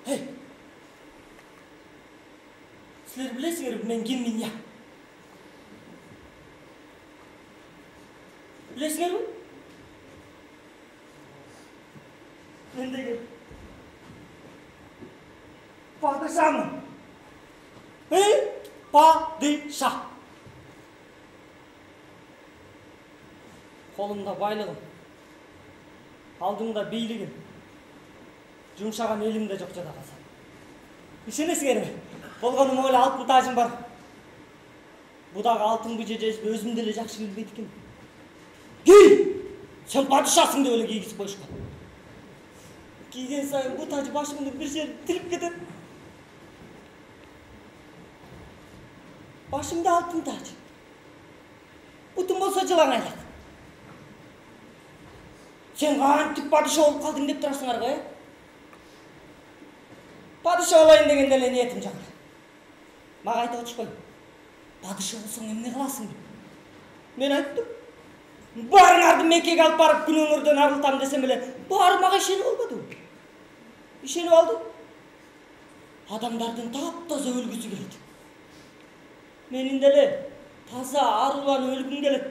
Hey. Sizler bilesizler men kimmin ya? Bilesizler mi? Ben de gel. Padişah mı? Hey, padişah. Kolumda baylığım, aldımda beyligim, jumşagan elimde жоқ жада қалса. İşenесіңер ме? Болғаным öyle алтын тажым бар. Бұдағы алтын бүжежесін өзім деле жақсы білбейді екен. Кей! Сен падишасың деп өле кигізіп қойышқан. Киген сайын бұл таж башымның бір жері тіріп кетеді. Başımda altın taç. Bütün bolsa жылаң айлak. Sen qantip padişah olup kaldın деп тұрасыңар ғой. Padişah olayын дегенде эле ниетим жакыр. Мага айтып отушпой. Padişah болсоң эмне кыласың деп. Мен айттым. Барыңарды Меккеге алып барып күн өңірден арылтам десем эле, баары мага ишенип албады. Ишенип алды. Адамдардын таптаза өлгүсү келет. Менин деле таза арулан өлгүм келет.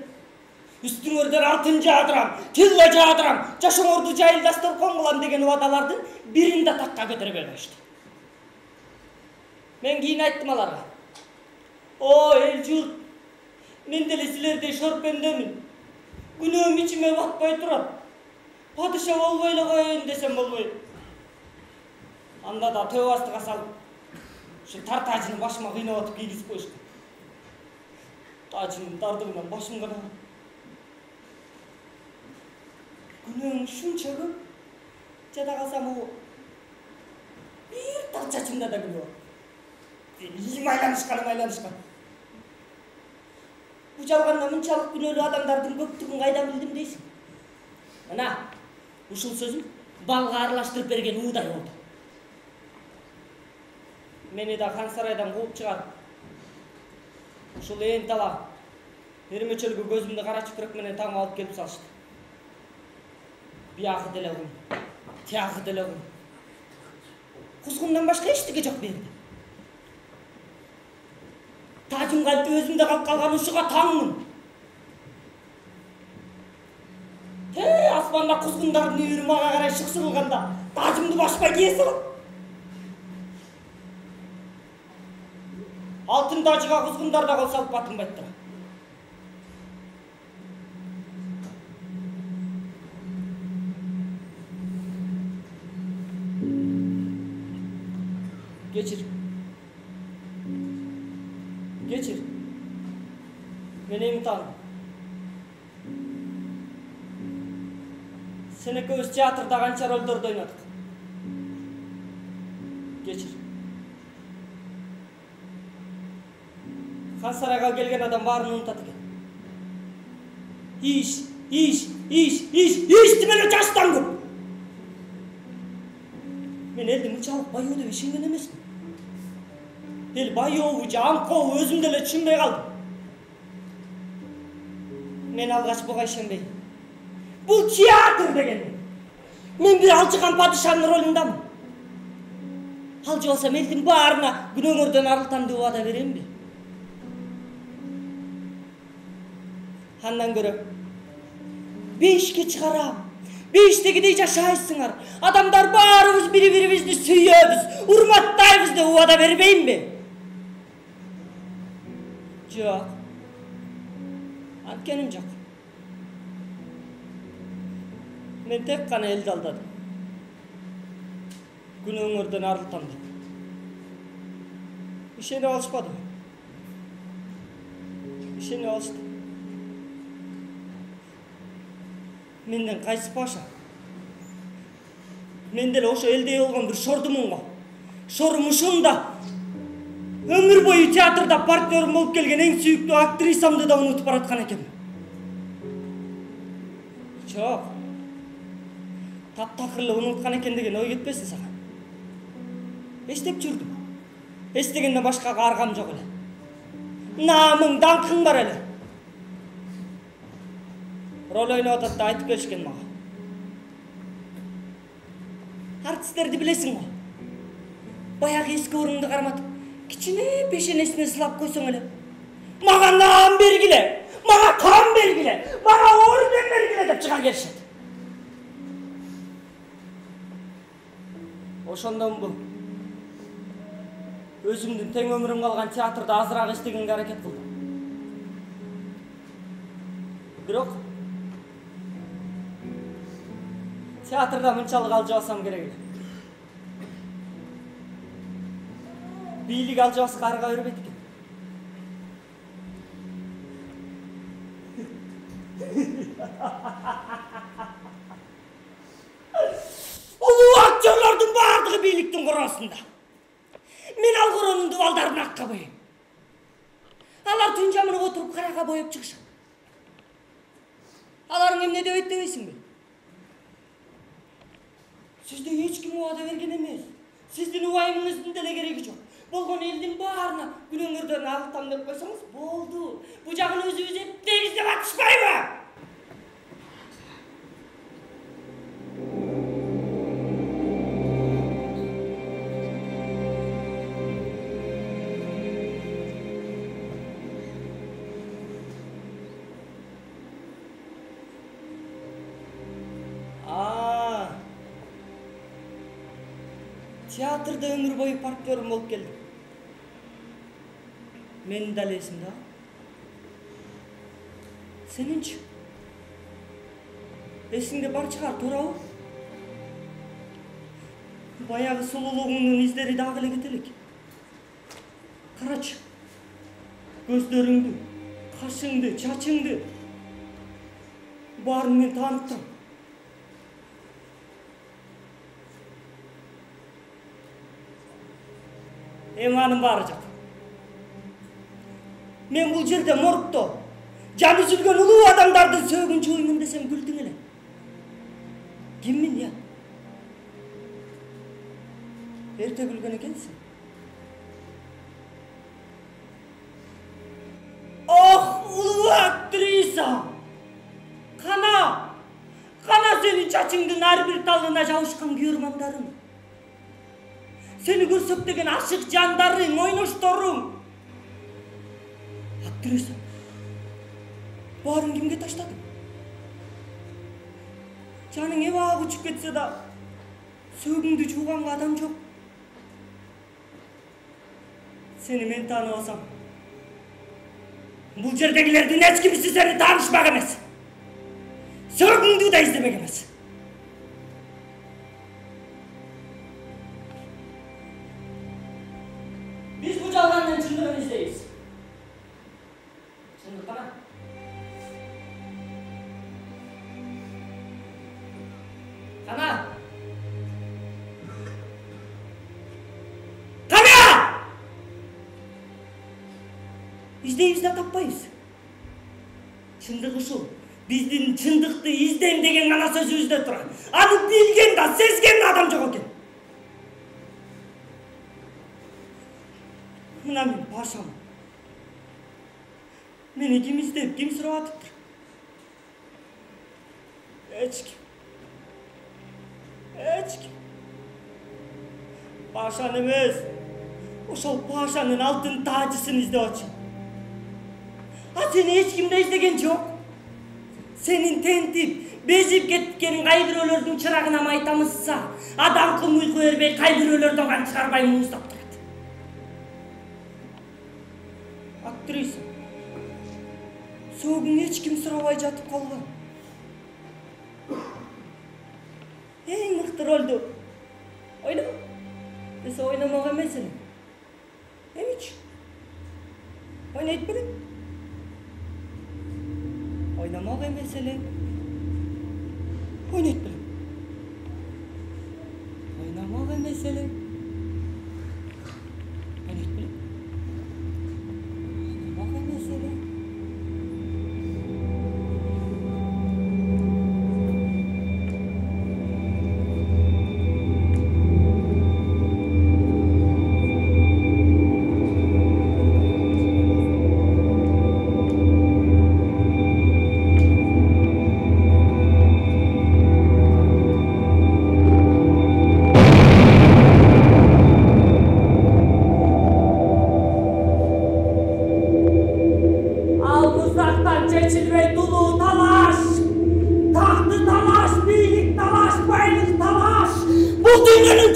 Üstüңөрдөн алтын жаадырам, тилла жаадырам, жашооңорду жайылдаштырып коңгулам деген убадалардын бирин да такка көтөрө бербешти. Мен кийин айттым аларга. О, эл журт, мен деле силердей шорпендемин. Күнөөм ичиме батпай турат. Падыша болбой эле коеюн десем болбойт. Анда да төбө астыга салып, ушу тар тажыны башыма кыйнап атып кийгизип коюшкан. Tacının dardığından başım kana. Günün şunça gün, jada kalsam o bir tal çaçımda da gülüyor. İyi maylanışkan. Bu çalganda mınçalık günölü adamdardın köptüğün kayda bildim deysin. Ana, uşul sözüm balga aralashtirip bergen uğday oldu. Meni da Хан Saraydan kууp çıkarıp, ушул ээн тала эрмечөлгө көзүмдү кара чүпүрөк менен таң алып келип салышты. Биягы деле кум, тиягы деле кум. Кузгундан башка эчтеке жок берди. Тажым кантип өзүмдө калып калган ушуга таңмын. Асманда кузгундардын үйүрү мага карай шыксырылганда тажымды башпай кие салам. Altın tacıga kuzgunlar da kol salıp batın bayttıra. Geçir. Meni imtihan. Sen ekөөбүз театрда канча ролдорду ойнодук. Geçir. Хан Сарайга келген адам баарын унутат экен. Иш демеле жаштан көп. Мен элдин мынчалык байоо деп ишенген эмесмин. Эл байообу же аңкообу өзүм деле түшүнбөй калдым. Мен алгач буга ишенбейм. Бул театр деген. Мен бир алчыган падышанын ролундамын. Алчы болсом элдин баарына күн өңөрдөн арылтам деп убада беремби? Андан көрө 5ке чыгарам. 5тегидей жашайсыңар. Адамдар баарыбыз бири-бирибизди сүйөбүз, урматтайбыз деп убада бербеймби? Жок. Анткеним жок. Мен тек кана элди алдадым. Күн өңөрдөн арылтам деп. Ишенип алышпады. Ишенип алышты. Менден кайсы паша? Мен деле ошо элдей болгон бир шордумун го. Шорум ушунда. Өмүр бою театрда партнерим болуп келген эң сүйүктүү актрисамды да унутуп бараткан экенмин. Жок. Таптакырлы унуткан экен деген ой кетпесин сага. Эстеп жүрдүм. Эстегенден башка аргам жок эле. Намың, даңкың бар эле. Рол ойноп атат да айтып келишкен мага. Артисттерди билесиң го. Баягы эски орунду карматып, кичине пешенесине сылап койсоң эле. Мага нан бергиле, мага кан бергиле, мага орден бергиле деп чыга келишет. Ошондон бул өзүмдүн тең өмүрүм калган театрда азыраак иштегенге аракет кылдым. Бирок театрда мынчалык алжабасам керек эле. Бийлик алжабаска арга бербейт экен. Улуу актерлордун бардыгы бийликтин короосунда. Мен ал коронун дубалдарын акка боёйм. Алар түн жамырып отуруп карага боеп чыгышат. Аларың эмне дебейт дебейсиңби? Сизде эч ким убада берген эмес. Сиздин убайымыңыздын деле кереги жок. Болгон элдин баарына күнөңөрдөн алтам деп койсоңуз болду. Бу жагын өзүбүз эптейбиз деп атышпайбы? Театрда өмүр бою партнерім болуп келдим. Менин дал эсимде. Сенинчи? Эсиңде бар чыгар, туурабы? Баягы сулуулугуңдун издери дагы эле кете элек. Карачы. Көздөрүңдү, кашыңды, чачыңды. Баарын мен тааныптым. Анын баары жок. Мен бул жерде моргто жаны үзүлгөн улуу адамдарды сөөгүнчү оймун десем күлдүң эле. Киммин я? Эрте күлгөн экенсиң. Ох, улуу актриса! Кана сенин чачыңдын ар бир талына жабышкан күйөрмандарың. Seni көрсөктөгөн ашык жандарың, ойношторуң. Актриса. Баарын кимге таштадың? Жаның эбак учуп кетсе да, сөөгүңдү жууганга адам жок. Сени мен тааныбасам, бул жердегилердин эч кимиси сени таанышпак эмес. Сөөгүңдү да издебек эмес. Biz bu жалганның чындыгын издейбиз. Чындык кана? Кана? Кана! Издейбиз да таппайбыз. Чындык ушул. Биздин чындыкты издейм деген гана сөзүбүздө турат. Аны билген да, сезген адам жок экен. Мына мен Пашам. Мени ким издеп, ким сурап атыптыр? Эч ким. Пашаны эмес. Ошол Пашанын алтын тажысын издеп атчы. А сени эч ким да издеген жок. Сенин тентип, безип кеткен кайбирөөлөрдүн чырагына май тамызса, адам уйку бербей кайбирөөлөрдөн кан чыгарбай муздап турат. Актриса. Сөөгүң эч ким сурабай жатып калган. Эң мыкты ролду ойноо. Десе ойномок эмес эле. Эмичи? Ойнойт белең? Ойномок эмес эле. Ойнойт белең? Ойномок эмес эле. Ойнойт белең? Ойномок эмес эле.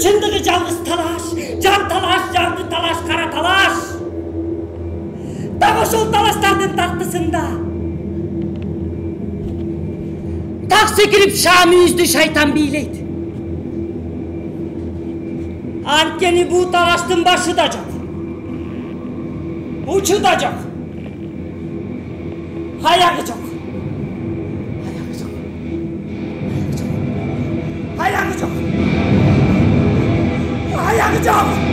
чындыгы жалгыз талаш, жан талаш, жанды талаш, кара талаш. Так ошол талаштардын тактысында так секирип шамыбызды шайтан бийлейт. Анткени бул талаштын башы да жок, учу да жок, аягы жок. Ayak jok.